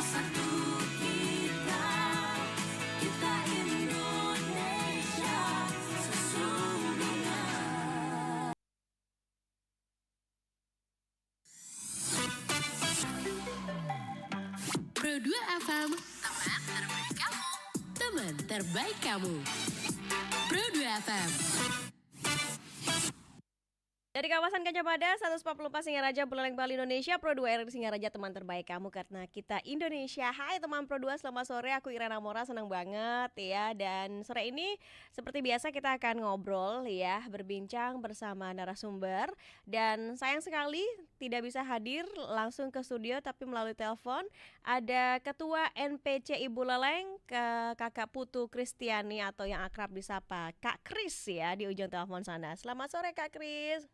satu kita, kita Indonesia sesungguhnya. Pro 2 FM, teman terbaik kamu. Pro 2 FM. Dari kawasan Gajah Mada 144 Singaraja Buleleng Bali Indonesia, Pro 2 RRI Singaraja, teman terbaik kamu karena kita Indonesia. Hai teman Pro 2, selamat sore, aku Irana Mora, senang banget ya. Dan sore ini seperti biasa kita akan ngobrol ya, berbincang bersama narasumber. Dan sayang sekali tidak bisa hadir langsung ke studio tapi melalui telepon. Ada Ketua NPCI Buleleng, Kakak Putu Kristiani atau yang akrab disapa Kak Kris ya, di ujung telepon sana. Selamat sore Kak Kris.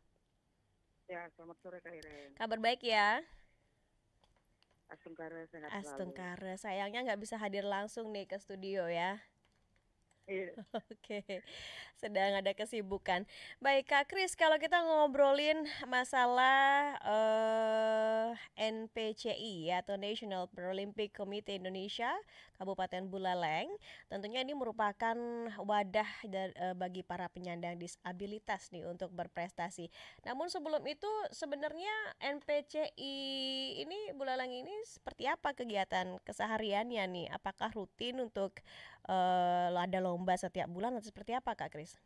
Ya, selamat sore Kak Iren. Kabar baik ya? Astungkara sehat selalu. Astungkara, sayangnya nggak bisa hadir langsung nih ke studio ya. Iya. Oke, sedang ada kesibukan. Baik Kak Kris, kalau kita ngobrolin masalah NPCI atau National Paralympic Committee Indonesia Kabupaten Buleleng, tentunya ini merupakan wadah bagi para penyandang disabilitas nih untuk berprestasi. Namun sebelum itu sebenarnya NPCI ini Buleleng ini seperti apa kegiatan kesehariannya nih? Apakah rutin untuk ada lomba setiap bulan atau seperti apa Kak Kris?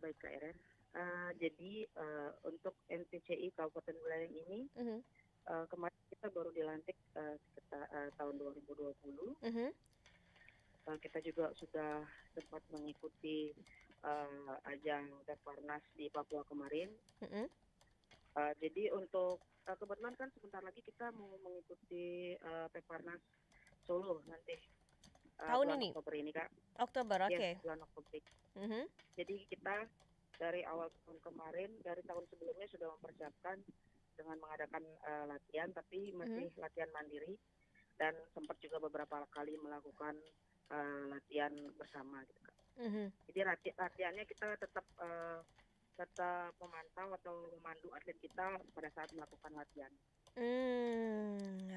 Baik Kak Iren. Jadi untuk NPCI Kabupaten Buleleng ini kemarin kita baru dilantik sekitar tahun 2020. Kita juga sudah sempat mengikuti ajang Peparnas di Papua kemarin. Jadi untuk kebetulan kan sebentar lagi kita mau mengikuti Peparnas Solo nanti. Tahun ini? Oktober ini Kak. Oktober, oke. Yes, bulan Oktober. Jadi kita dari awal tahun kemarin, dari tahun sebelumnya sudah mempersiapkan dengan mengadakan latihan, tapi masih latihan mandiri dan sempat juga beberapa kali melakukan latihan bersama gitu Kak. Jadi latihannya kita tetap memantau atau memandu atlet kita pada saat melakukan latihan.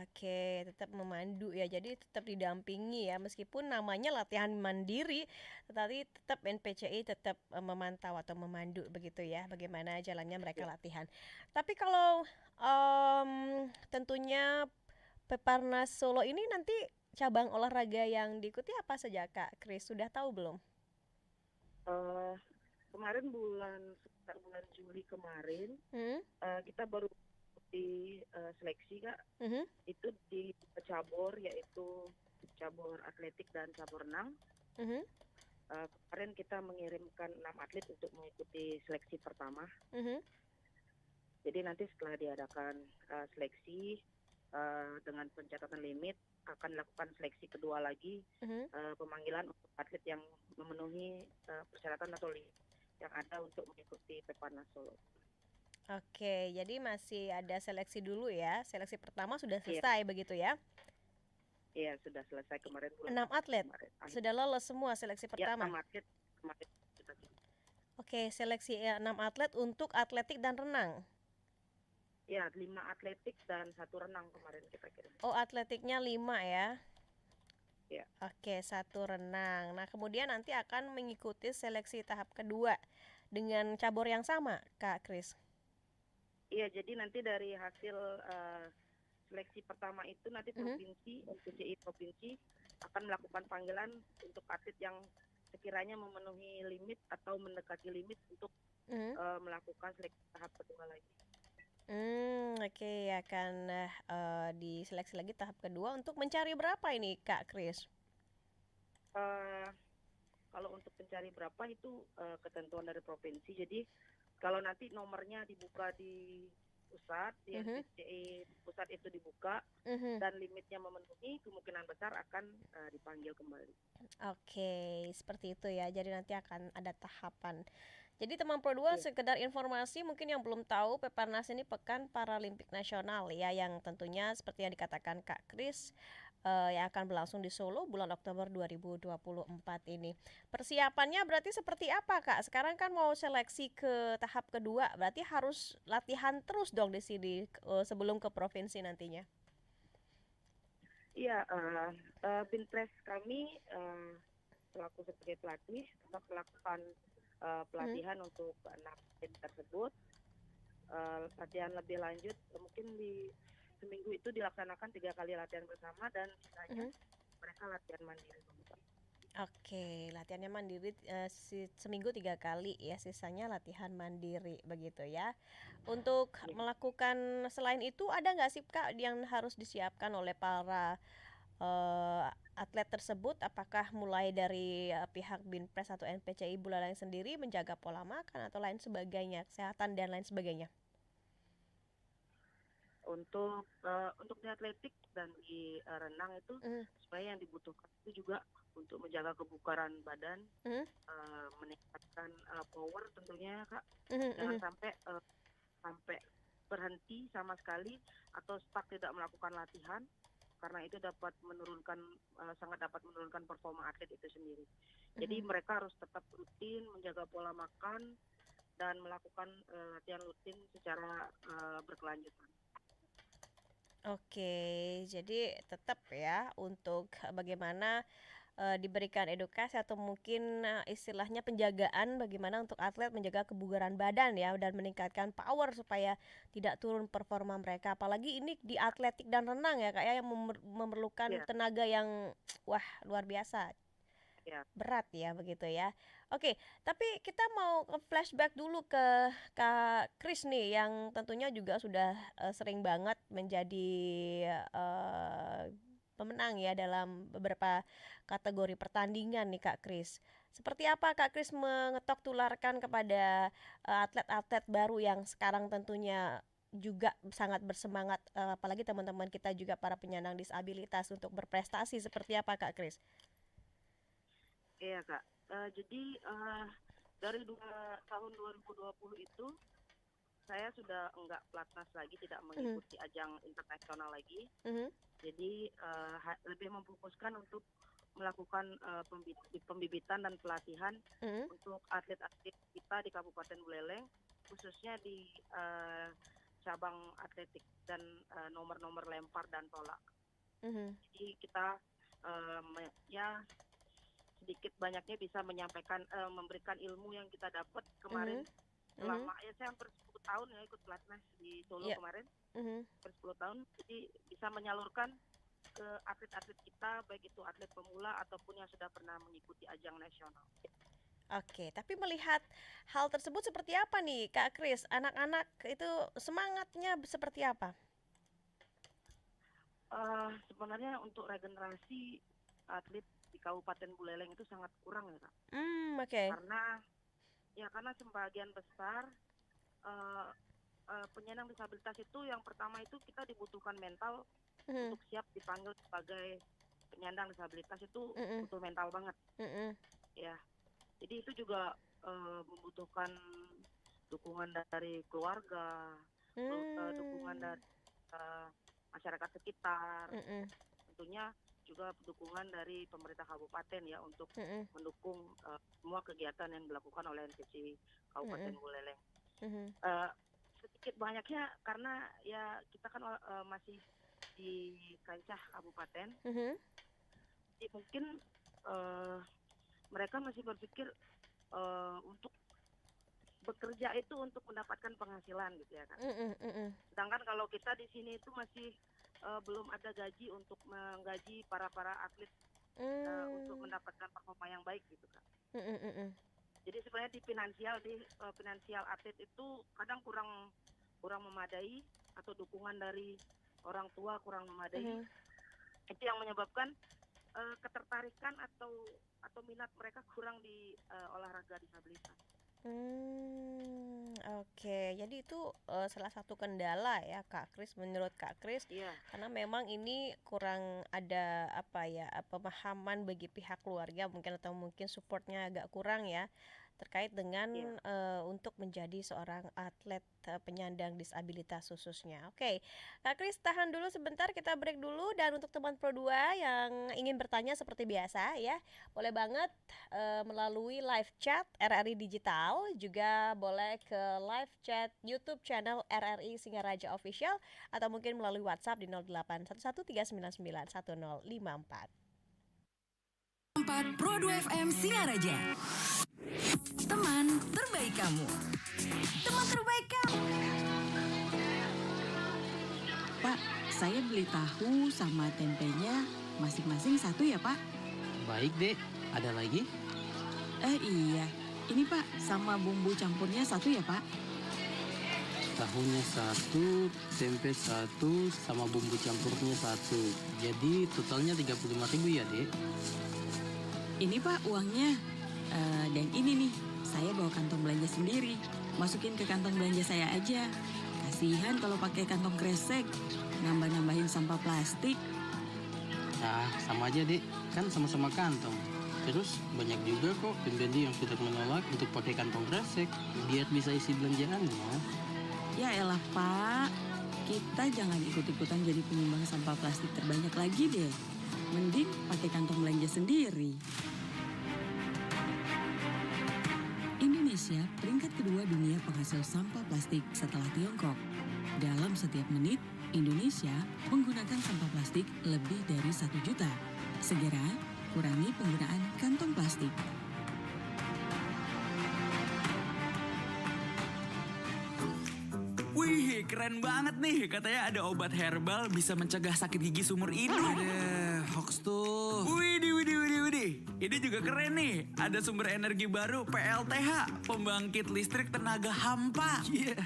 Oke, tetap memandu ya. Jadi tetap didampingi ya, meskipun namanya latihan mandiri, tetapi tetap NPCI tetap memantau atau memandu begitu ya, bagaimana jalannya mereka latihan. Tapi kalau tentunya Peparnas Solo ini nanti cabang olahraga yang diikuti apa saja Kak Kris? Sudah tahu belum? Kemarin sekitar bulan Juli kemarin kita baru di seleksi Kak, itu di cabur, yaitu cabur atletik dan cabur renang. Kemarin kita mengirimkan 6 atlet untuk mengikuti seleksi pertama. Jadi nanti setelah diadakan seleksi dengan pencatatan limit, akan dilakukan seleksi kedua lagi, pemanggilan untuk atlet yang memenuhi persyaratan atau yang ada untuk mengikuti Peparnas Solo. Oke, jadi masih ada seleksi dulu ya. Seleksi pertama sudah selesai begitu ya? Iya, sudah selesai kemarin. 6 atlet sudah lolos semua seleksi pertama? Ya, 6 atlet kemarin. Oke, seleksi 6 atlet untuk atletik dan renang? Ya, 5 atletik dan 1 renang kemarin kita kirim. Oh, atletiknya 5 ya? Ya. Oke, 1 renang. Nah, kemudian nanti akan mengikuti seleksi tahap kedua dengan cabur yang sama, Kak Kris? Iya, jadi nanti dari hasil seleksi pertama itu nanti provinsi, NPCI provinsi akan melakukan panggilan untuk atlet yang sekiranya memenuhi limit atau mendekati limit untuk melakukan seleksi tahap kedua lagi. Oke, akan diseleksi lagi tahap kedua untuk mencari berapa ini Kak Kris? Kalau untuk mencari berapa itu ketentuan dari provinsi. Jadi kalau nanti nomornya dibuka di pusat, di NPCI pusat itu dibuka dan limitnya memenuhi, kemungkinan besar akan dipanggil kembali. Oke, seperti itu ya. Jadi nanti akan ada tahapan. Jadi teman Pro 2 sekedar informasi mungkin yang belum tahu, Peparnas ini Pekan Paralimpik Nasional ya, yang tentunya seperti yang dikatakan Kak Kris yang akan berlangsung di Solo bulan Oktober 2024 ini. Persiapannya berarti seperti apa Kak? Sekarang kan mau seleksi ke tahap kedua, berarti harus latihan terus dong di sini sebelum ke provinsi nantinya. Iya, Pinterest kami selaku sebagai pelatih tetap melakukan pelatihan untuk keenam tim tersebut. Latihan lebih lanjut mungkin di seminggu itu dilaksanakan 3 kali latihan bersama dan sisanya mereka latihan mandiri. Oke, latihannya mandiri seminggu 3 kali ya, sisanya latihan mandiri begitu ya. Untuk melakukan selain itu ada nggak sih Kak yang harus disiapkan oleh para atlet tersebut? Apakah mulai dari pihak Binpres atau NPCI Buleleng sendiri menjaga pola makan atau lain sebagainya, kesehatan dan lain sebagainya? Untuk di atletik dan di renang itu sebenarnya yang dibutuhkan itu juga untuk menjaga kebugaran badan, meningkatkan power tentunya Kak. Jangan sampai berhenti sama sekali atau stuck tidak melakukan latihan, karena itu sangat dapat menurunkan performa atlet itu sendiri. Jadi mereka harus tetap rutin menjaga pola makan dan melakukan latihan rutin secara berkelanjutan. Oke, jadi tetap ya untuk bagaimana diberikan edukasi atau mungkin istilahnya penjagaan bagaimana untuk atlet menjaga kebugaran badan ya dan meningkatkan power supaya tidak turun performa mereka. Apalagi ini di atletik dan renang ya Kak ya, yang memerlukan tenaga yang wah luar biasa. Berat ya begitu ya. Oke, tapi kita mau flashback dulu ke Kak Kris nih yang tentunya juga sudah sering banget menjadi pemenang ya dalam beberapa kategori pertandingan nih Kak Kris. Seperti apa Kak Kris mengetok tularkan kepada atlet-atlet baru yang sekarang tentunya juga sangat bersemangat, apalagi teman-teman kita juga para penyandang disabilitas untuk berprestasi, seperti apa Kak Kris? Iya Kak, jadi dari tahun 2020 itu saya sudah enggak pelatnas lagi, tidak mengikuti ajang internasional lagi. Jadi lebih memfokuskan untuk melakukan pembibitan dan pelatihan untuk atlet-atlet kita di Kabupaten Buleleng, khususnya di cabang atletik dan nomor-nomor lempar dan tolak. Jadi kita sedikit banyaknya bisa menyampaikan, memberikan ilmu yang kita dapat kemarin selama saya hampir 10 tahun ya ikut pelatnas di Solo kemarin, hampir 10 tahun, jadi bisa menyalurkan ke atlet-atlet kita, baik itu atlet pemula ataupun yang sudah pernah mengikuti ajang nasional. Oke, tapi melihat hal tersebut seperti apa nih Kak Kris? Anak-anak itu semangatnya seperti apa? Sebenarnya untuk regenerasi atlet di Kabupaten Buleleng itu sangat kurang ya Kak. Okay. Karena sebagian besar penyandang disabilitas itu yang pertama itu kita dibutuhkan mental untuk siap dipanggil sebagai penyandang disabilitas itu butuh mental banget. Ya, jadi itu juga membutuhkan dukungan dari keluarga, dukungan dari masyarakat sekitar, tentunya juga dukungan dari pemerintah kabupaten ya untuk mendukung semua kegiatan yang dilakukan oleh NPC Kabupaten Buleleng. Sedikit banyaknya karena ya kita kan masih di kancah kabupaten, jadi mungkin mereka masih berpikir untuk bekerja itu untuk mendapatkan penghasilan gitu ya Kak. Sedangkan kalau kita di sini itu masih belum ada gaji untuk menggaji para atlet untuk mendapatkan performa yang baik gitu Kak. Jadi sebenarnya di finansial atlet itu kadang kurang memadai, atau dukungan dari orang tua kurang memadai. Itu yang menyebabkan ketertarikan atau minat mereka kurang di olahraga disabilitas. Oke, jadi itu salah satu kendala ya Kak Kris, menurut Kak Kris, karena memang ini kurang ada pemahaman bagi pihak keluarga mungkin, atau mungkin supportnya agak kurang ya terkait dengan Iya. untuk menjadi seorang atlet penyandang disabilitas khususnya. Oke, Kak Kris tahan dulu sebentar, kita break dulu. Dan untuk teman Pro 2 yang ingin bertanya seperti biasa ya, boleh banget melalui live chat RRI Digital, juga boleh ke live chat YouTube channel RRI Singaraja Official, atau mungkin melalui WhatsApp di 0811399154. 4 Pro 2 FM Singaraja. Teman terbaik kamu. Teman terbaik kamu. Pak, saya beli tahu sama tempenya masing-masing satu ya, Pak? Baik, Dek. Ada lagi? Iya. Ini, Pak, sama bumbu campurnya satu ya, Pak? Tahunya satu, tempe satu, sama bumbu campurnya satu. Jadi totalnya 35.000 ya, Dek? Ini, Pak, uangnya. Dan ini nih, saya bawa kantong belanja sendiri. Masukin ke kantong belanja saya aja. Kasihan kalau pakai kantong kresek. Nambah-nambahin sampah plastik. Nah, sama aja, Dek. Kan sama-sama kantong. Terus banyak juga kok pembeli yang sudah menolak untuk pakai kantong kresek biar bisa isi belanjaannya. Ya elah, Pak. Kita jangan ikut-ikutan jadi penyumbang sampah plastik terbanyak lagi deh. Mending pakai kantong belanja sendiri. Indonesia peringkat kedua dunia penghasil sampah plastik setelah Tiongkok. Dalam setiap menit, Indonesia menggunakan sampah plastik lebih dari 1 juta. Segera kurangi penggunaan kantong plastik. Wih, keren banget nih. Katanya ada obat herbal bisa mencegah sakit gigi seumur hidup. Ada hoax tuh. Widih. Ini juga keren nih. Ada sumber energi baru PLTH, pembangkit listrik tenaga hampa. Iya,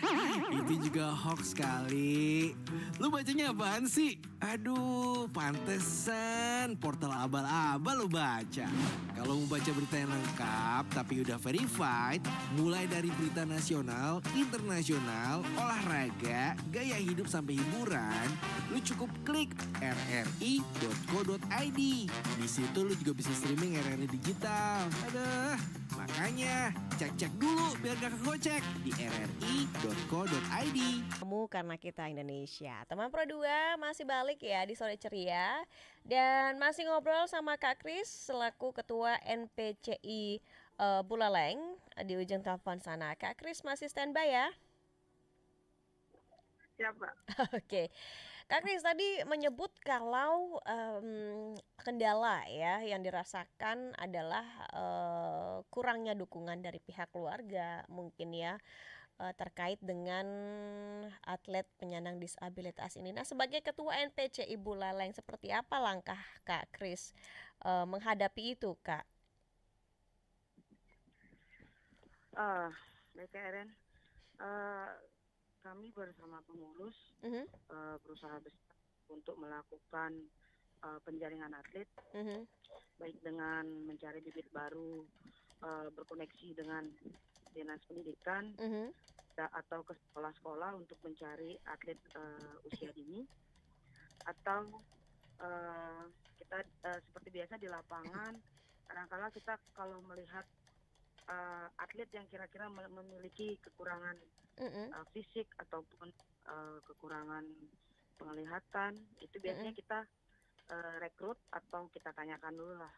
itu juga hoax kali. Lu bacanya apaan sih? Aduh, pantesan portal abal-abal lu baca. Kalau mau baca berita yang lengkap tapi udah verified, mulai dari berita nasional, internasional, olahraga, gaya hidup sampai hiburan, lu cukup klik rri.co.id. Di situ lu juga bisa streaming RRI Digital. Aduh, makanya cek-cek dulu biar gak kegocek di rri.co.id. Kamu karena kita Indonesia. Teman Pro 2 masih balik ya di Sore Ceria. Dan masih ngobrol sama Kak Kris selaku Ketua NPCI Buleleng di ujung telepon sana. Kak Kris masih standby ya? Siap, Pak. Oke. Kak Kris tadi menyebut kalau kendala ya yang dirasakan adalah kurangnya dukungan dari pihak keluarga mungkin ya, terkait dengan atlet penyandang disabilitas ini. Nah, sebagai Ketua NPCI Buleleng, seperti apa langkah Kak Kris menghadapi itu, Kak? Baik, Kak Eren. Kami bersama pengurus berusaha besar untuk melakukan penjaringan atlet, baik dengan mencari bibit baru, berkoneksi dengan dinas pendidikan, atau ke sekolah-sekolah untuk mencari atlet usia dini, atau kita seperti biasa di lapangan, kadang-kala kita kalau melihat atlet yang kira-kira memiliki kekurangan fisik ataupun kekurangan penglihatan, itu biasanya kita rekrut atau kita tanyakan dulu lah.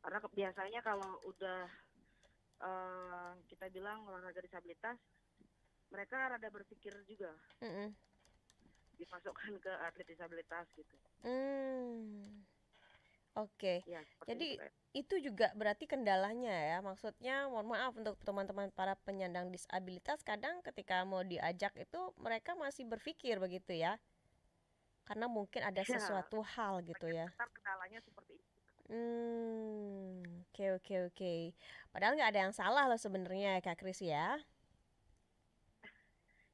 Karena biasanya kalau udah kita bilang olahraga disabilitas, mereka rada berpikir juga dimasukkan ke atlet disabilitas gitu. Oke. Ya, Jadi itu juga berarti kendalanya ya. Maksudnya mohon maaf untuk teman-teman para penyandang disabilitas, kadang ketika mau diajak itu mereka masih berpikir begitu ya. Karena mungkin ada sesuatu hal gitu ya. Kendalanya seperti itu. Oke. Padahal nggak ada yang salah loh sebenarnya Kak Kris ya.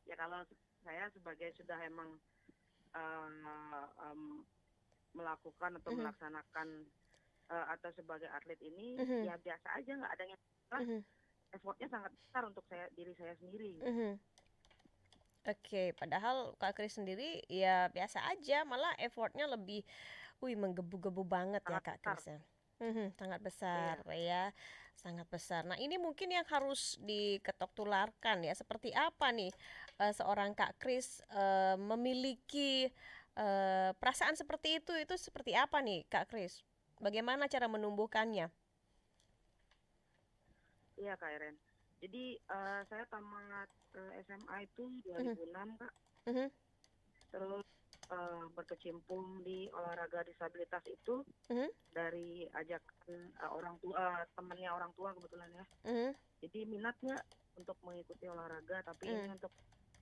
Ya kalau saya sebagai sudah emang melakukan atau melaksanakan atau sebagai atlet ini, ya biasa aja, nggak ada yang salah. Effortnya sangat besar untuk diri saya sendiri. Oke, padahal Kak Kris sendiri ya biasa aja, malah effortnya lebih menggebu-gebu banget ya Kak Kris ya. Sangat besar ya, sangat besar. Nah, ini mungkin yang harus diketok tularkan ya. Seperti apa nih seorang Kak Kris memiliki perasaan seperti itu seperti apa nih Kak Kris? Bagaimana cara menumbuhkannya? Iya Kak Eren. Jadi saya tamat SMA itu Mhm, 2006 Kak. mhm, Terus berkecimpung di olahraga disabilitas itu mhm, dari ajakan orang tua, temannya orang tua kebetulan ya. mhm, Jadi minatnya untuk mengikuti olahraga, tapi ini mhm, untuk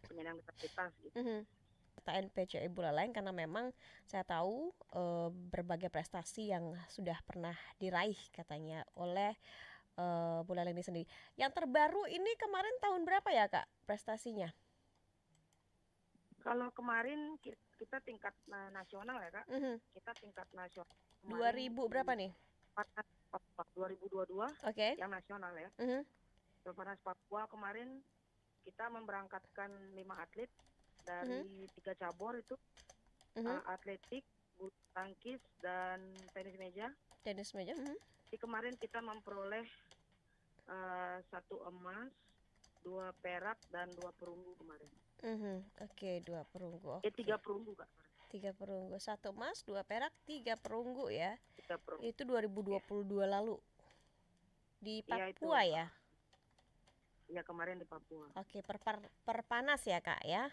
penyandang disabilitas gitu. mhm. Kata NPCI Buleleng karena memang saya tahu berbagai prestasi yang sudah pernah diraih katanya oleh Buleleng ini sendiri. Yang terbaru ini kemarin tahun berapa ya Kak prestasinya? Kalau kemarin kita tingkat nasional ya Kak, Mhm. kita tingkat nasional kemarin 2000 di berapa nih? Parnas Papua 2022 Oke. yang nasional ya. Mhm, Parnas Papua kemarin kita memberangkatkan 5 atlet mhm, dari 3 cabur itu mhm. atletik, bulu tangkis dan tenis meja. Tenis meja. Mhm. Jadi kemarin kita memperoleh 1 emas, 2 perak dan 2 perunggu kemarin. Mhm. Oke, 2 perunggu. 3 Oke. perunggu Kak. 3 perunggu, 1 emas, 2 perak, 3 perunggu ya. 3 perunggu. Itu 2022 lalu di Iya itu. Papua ya. Ya kemarin di Papua. Oke, perpanas ya Kak ya.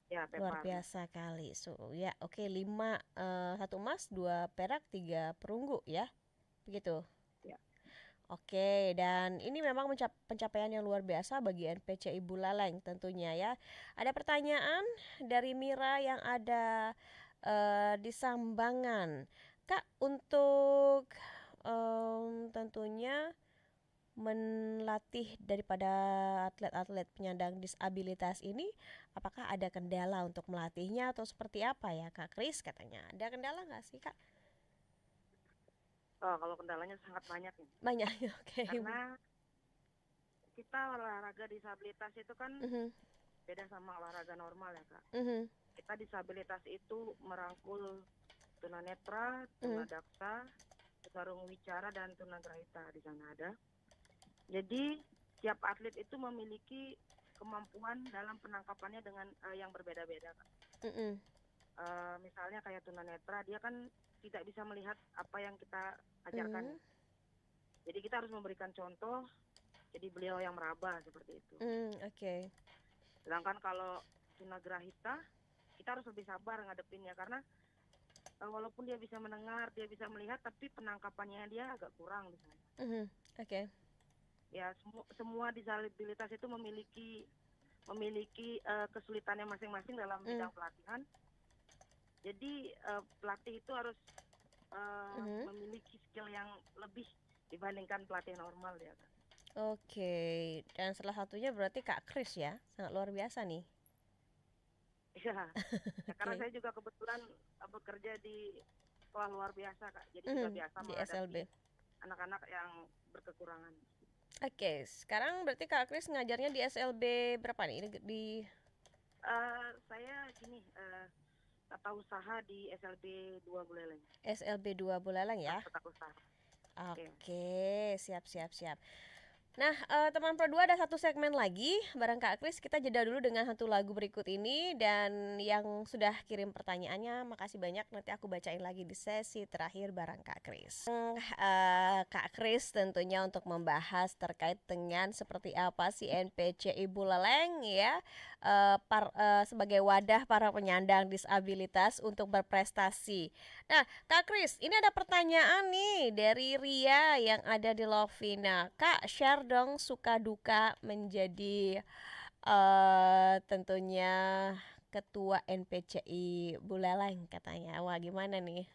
Ya, Luar Peparnas. biasa kali. Ya, oke 5 1 emas, 2 perak, 3 perunggu ya. Begitu. Ya. Oke, dan ini memang pencapaian yang luar biasa bagi NPCI Buleleng tentunya ya. Ada pertanyaan dari Mira yang ada di Sambangan. Kak, untuk tentunya melatih daripada atlet-atlet penyandang disabilitas ini, apakah ada kendala untuk melatihnya atau seperti apa ya Kak Kris katanya? Ada kendala nggak sih Kak? Kalau kendalanya sangat banyak nih. Banyak, oke. Karena kita olahraga disabilitas itu kan Mhm, beda sama olahraga normal ya Kak. mhm, Kita disabilitas itu merangkul tunanetra, mhm, tunadaksa, tunarungu-wicara dan tunagrahita di sana ada. Jadi tiap atlet itu memiliki kemampuan dalam penangkapannya dengan yang berbeda-beda Kak. mhm, Misalnya kayak tunanetra, dia kan tidak bisa melihat apa yang kita ajarkan. mhm, Jadi kita harus memberikan contoh, jadi beliau yang meraba seperti itu. oke. Sedangkan kalau tunagrahita, kita harus lebih sabar ngadepinnya karena walaupun dia bisa mendengar, dia bisa melihat, tapi penangkapannya dia agak kurang misalnya. Mhm, oke. Ya semua disabilitas itu memiliki kesulitannya masing-masing dalam bidang pelatihan. Jadi pelatih itu harus memiliki skill yang lebih dibandingkan pelatih normal ya Kak. Oke, dan salah satunya berarti Kak Kris ya, sangat luar biasa nih. Iya, ya, karena Oke. saya juga kebetulan bekerja di sekolah luar biasa Kak. Jadi juga biasa Di SLB. menghadapi anak-anak yang berkekurangan. Oke, sekarang berarti Kak Kris ngajarnya di SLB berapa nih? Di Saya gini, tata usaha di SLB 2 Buleleng. SLB 2 Buleleng ya. Tata usaha. Oke, siap. Nah, teman Pro 2 ada satu segmen lagi bareng Kak Kris. Kita jeda dulu dengan satu lagu berikut ini. Dan yang sudah kirim pertanyaannya, makasih banyak. Nanti aku bacain lagi di sesi terakhir bareng Kak Kris. Kak Kris tentunya untuk membahas terkait dengan seperti apa sih NPCI Buleleng ya, sebagai wadah para penyandang disabilitas untuk berprestasi. Nah, Kak Kris, ini ada pertanyaan nih dari Ria yang ada di Lovina. Kak, share dong suka duka menjadi tentunya ketua NPCI Buleleng katanya. Wah, gimana nih?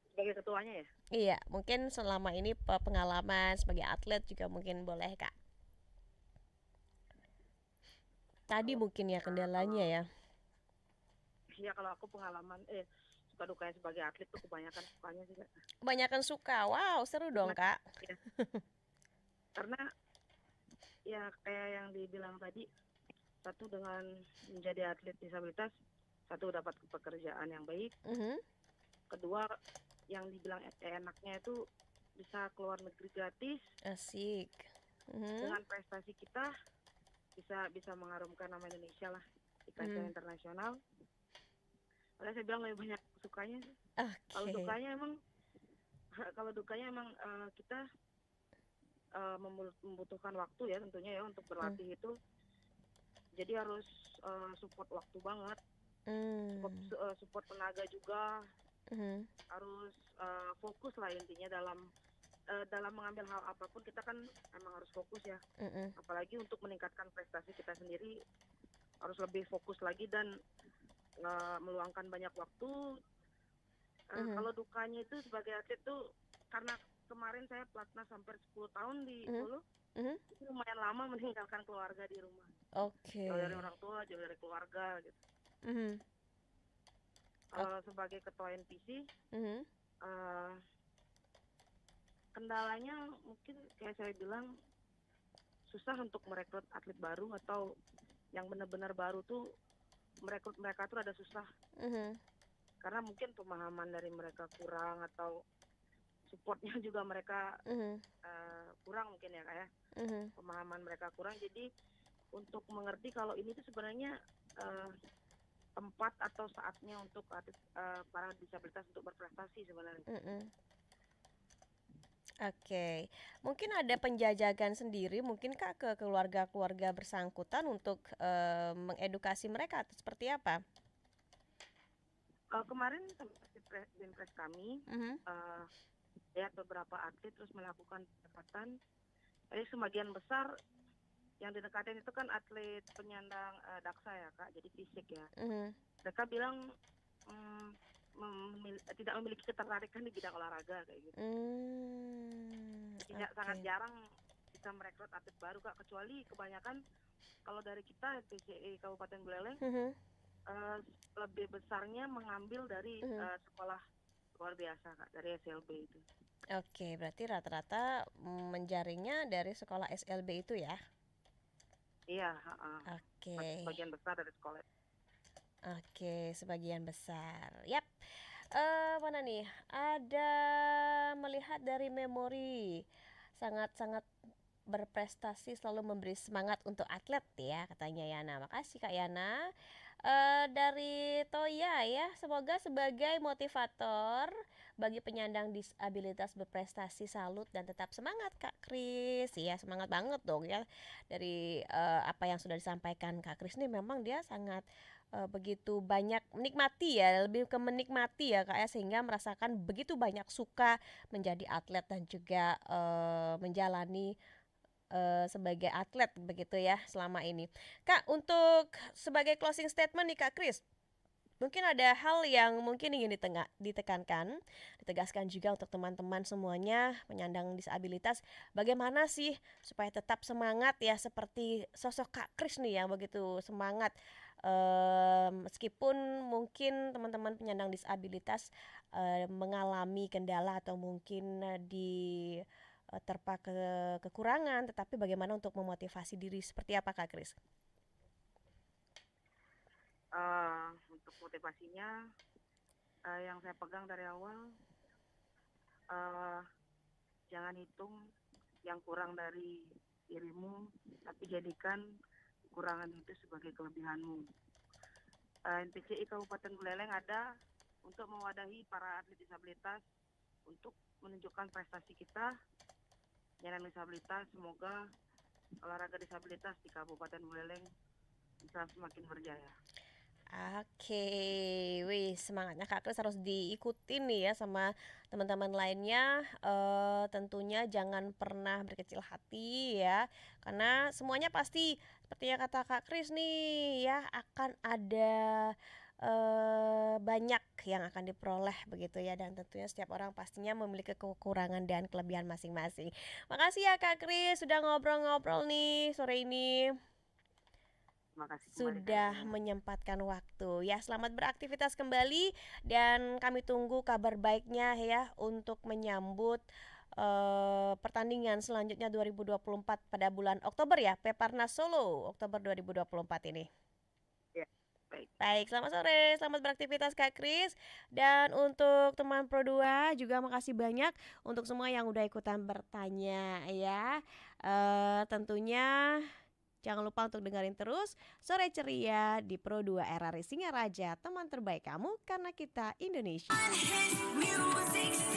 Sebagai ketuanya ya? Iya, mungkin selama ini pengalaman sebagai atlet juga mungkin boleh Kak. Tadi mungkin ya kendalanya ya. Iya, kalau aku pengalaman suka dukanya sebagai atlet tuh kebanyakan sukanya sih Kak. Kebanyakan suka. Wow, seru dong Kak. Ya. Karena ya kayak yang dibilang tadi, satu dengan menjadi atlet disabilitas, satu dapat pekerjaan yang baik, kedua yang dibilang enaknya itu bisa keluar negeri gratis. Asik. Dengan prestasi kita bisa mengharumkan nama Indonesia lah di kancah internasional. Oleh saya bilang lebih banyak sukanya sih. Kalau dukanya emang kita membutuhkan waktu ya tentunya ya untuk berlatih itu. Jadi harus support waktu banget, support tenaga juga, harus fokus lah intinya dalam mengambil hal apapun kita kan emang harus fokus ya. Apalagi untuk meningkatkan prestasi kita sendiri harus lebih fokus lagi dan meluangkan banyak waktu. Kalau dukanya itu sebagai atlet tuh karena kemarin saya pelatnas hampir 10 tahun di Solo, itu lumayan lama meninggalkan keluarga di rumah. Jauh dari orang tua, jauh dari keluarga gitu. Kalau sebagai ketua NPC, kendalanya mungkin kayak saya bilang susah untuk merekrut atlet baru atau yang benar-benar baru tuh merekrut mereka tuh ada susah. Karena mungkin pemahaman dari mereka kurang atau supportnya juga mereka kurang mungkin ya Kak ya. Pemahaman mereka kurang, jadi untuk mengerti kalau ini tuh sebenarnya tempat atau saatnya untuk para disabilitas untuk berprestasi sebenarnya. Oke, mungkin ada penjajakan sendiri mungkin Kak ke keluarga-keluarga bersangkutan untuk mengedukasi mereka atau seperti apa? Kemarin Binpres kami lihat beberapa atlet terus melakukan pendekatan. Jadi sebagian besar yang didekatin itu kan atlet penyandang daksa ya Kak, jadi fisik ya. Mereka bilang tidak memiliki ketertarikan di bidang olahraga kayak gitu. Sangat jarang bisa merekrut atlet baru Kak, kecuali kebanyakan kalau dari kita PCI Kabupaten Buleleng lebih besarnya mengambil dari sekolah luar biasa Kak, dari SLB itu. Oke, berarti rata-rata menjaringnya dari sekolah SLB itu ya? Iya, Oke. Sebagian besar dari sekolah. Oke, sebagian besar. Yap. Mana nih? Ada melihat dari memori sangat-sangat berprestasi selalu memberi semangat untuk atlet ya katanya Yana. Makasih Kak Yana. Dari Toya ya, semoga sebagai motivator bagi penyandang disabilitas berprestasi, salut dan tetap semangat Kak Kris. Ya semangat banget dong ya dari apa yang sudah disampaikan Kak Kris nih, memang dia sangat begitu banyak menikmati ya, lebih ke menikmati ya Kak ya, sehingga merasakan begitu banyak suka menjadi atlet dan juga menjalani sebagai atlet begitu ya selama ini. Kak, untuk sebagai closing statement nih Kak Kris, mungkin ada hal yang mungkin ingin ditegaskan juga untuk teman-teman semuanya penyandang disabilitas, bagaimana sih supaya tetap semangat ya seperti sosok Kak Kris nih yang begitu semangat, meskipun mungkin teman-teman penyandang disabilitas mengalami kendala atau mungkin terpa kekurangan, tetapi bagaimana untuk memotivasi diri, seperti apa Kak Kris? Untuk motivasinya yang saya pegang dari awal, jangan hitung yang kurang dari dirimu, tapi jadikan kekurangan itu sebagai kelebihanmu. NPCI Kabupaten Buleleng ada untuk mewadahi para atlet disabilitas untuk menunjukkan prestasi kita penyandang disabilitas. Semoga olahraga disabilitas di Kabupaten Buleleng bisa semakin berjaya. Oke, wih semangatnya Kak Kris harus diikutin nih ya sama teman-teman lainnya. Tentunya jangan pernah berkecil hati ya, karena semuanya pasti sepertinya kata Kak Kris nih ya akan ada banyak yang akan diperoleh begitu ya, dan tentunya setiap orang pastinya memiliki kekurangan dan kelebihan masing-masing. Makasih ya Kak Kris sudah ngobrol-ngobrol nih sore ini. Sudah menyempatkan waktu ya. Selamat beraktivitas kembali dan kami tunggu kabar baiknya ya untuk menyambut pertandingan selanjutnya 2024 pada bulan Oktober ya, Peparnas Solo Oktober 2024 ini. Ya. Baik, selamat sore, selamat beraktivitas Kak Kris. Dan untuk teman Pro 2 juga makasih banyak untuk semua yang udah ikutan bertanya ya. Tentunya jangan lupa untuk dengerin terus Sore Ceria di Pro 2 RRI Singaraja, teman terbaik kamu karena kita Indonesia. Music